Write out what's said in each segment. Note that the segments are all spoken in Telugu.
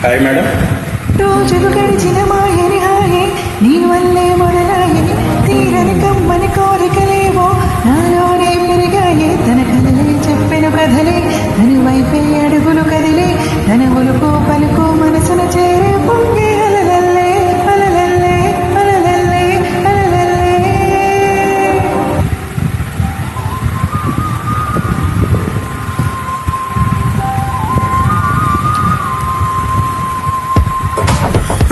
Hi madam. రోజులు గడిచిన మాయని హాయే నీ వల్లే మొదలాయని తీరని కమ్మని కోరికలేవో నాలోనే పెరిగాయే. తన కథలే చెప్పెను కథలే తన వైపే అడుగులు కదిలే తన ఒలుకో పలుకో మనసున చేరే పొంగే అలలల్లే అలలల్లే అలలల్లే అలలల్లే.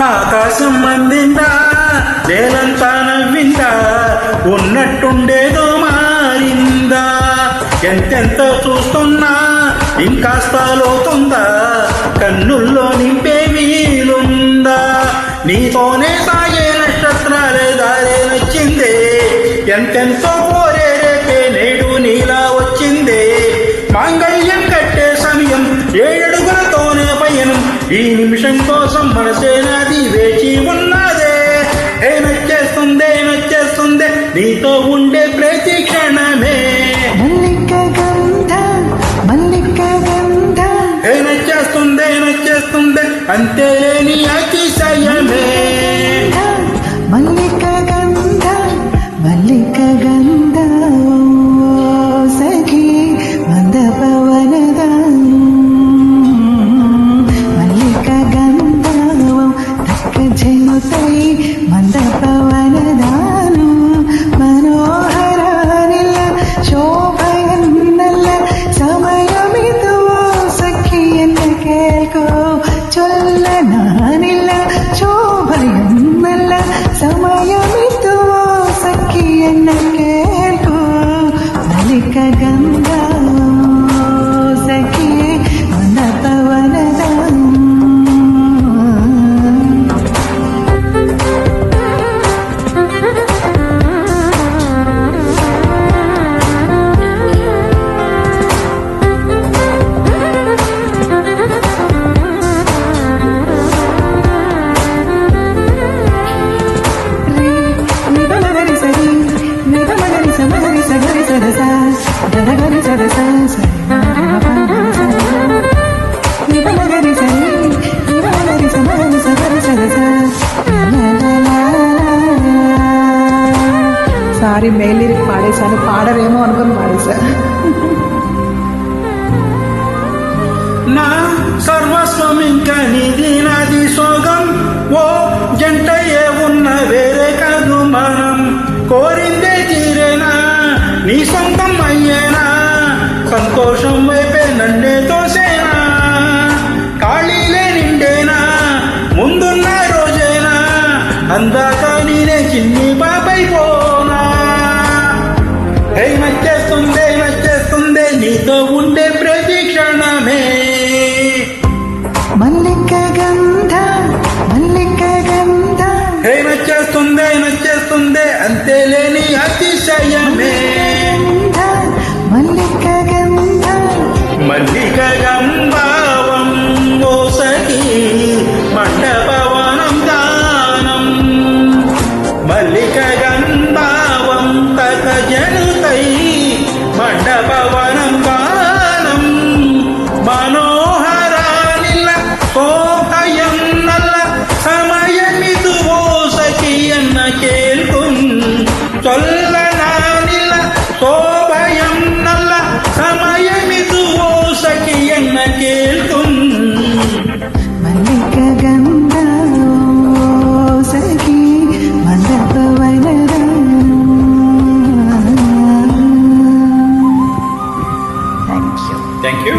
ఆకాశం అందిందా, నేలంతా నవ్విందా, ఉన్నట్టుండేదో మారిందా. ఎంతెంతో చూస్తున్నా ఇంకాస్త లోతుందా, కన్నుల్లో నింపే వీలుందా. నీతోనే సాగే నక్షత్రాలే దారే నచ్చిందే, ఎంతెంతో కోరే రేపే నేడు నీలా వచ్చిందే. మాంగళ్యం కట్టే సమయం ఏడడుగులతోనే పయనం, ఈ నిమిషం కోసం మనసే నాది వేచి ఉన్నదే. నచ్చేస్తుందే నచ్చేస్తుందే నీతో ఉండే ప్రతి క్షణమే. మల్లిక గంధ మల్లిక గంధ నచ్చేస్తుందే నచ్చేస్తుందే అంతే నీ అతిశయమే. మల్లిక గంధ మల్లిక గంధ సఖీ మంద పవనద మల్లిక గంధ తక్క జనుతై మంద പവനദാനു മനോഹരാനില്ല ശോഭയെന്നല്ല സമയമിതുവോ സഖി എന്നെ കേൾക്കോ ചൊല്ലനാനില്ല ശോഭയെന്നല്ല സമയമിതുവോ സഖി എന്നെ കേൾക്കോ. മല്ലിക ഗന്ധ സഖി മന്ദ പവനദാനു. సారీ మెయిల్ లిరిక్ పాడేశాను, పాడరేమో అనుకుని పాడేశా. నా సర్వస్వం ఇంకా నీది నాది సోగం, ఓ జంట ఏ ఉన్న వేరే కాదు మనం. కోరిందే తీరేనా నీ సొంతం అయ్యేనా, సంతోషం వైపే నన్నే తోసేనా. ఖాళీలే నిండేనా ముందున్న రోజేనా, అందాక నేనే చిన్ని బాబైపోనా. నచ్చేస్తుందే నచ్చేస్తుందే నీతో ఉండే ప్రతి క్షణమే. మల్లిక గంధ మల్లిక గంధ నచ్చేస్తుందే నచ్చేస్తుందే అంతే లేని అతిశయమే. మల్లిక గంధ మల్లిక గంభావం ఓ సఖీ మండపవనం దానం. మల్లిక గంభావం తత జనుతై మండపవనం దానం. മനോഹരാനില്ല ശോഭയെന്നല്ല സമയമിതുവോ സഖി എന്ന കേൾക്കും. ചൊല്ലനാനില്ല ശോഭയെന്നല്ല സമയമിതുവോ സഖി എന്ന കേൾക്കും. మల్లిక గంధ సఖీ మంద పవనద. Thank you.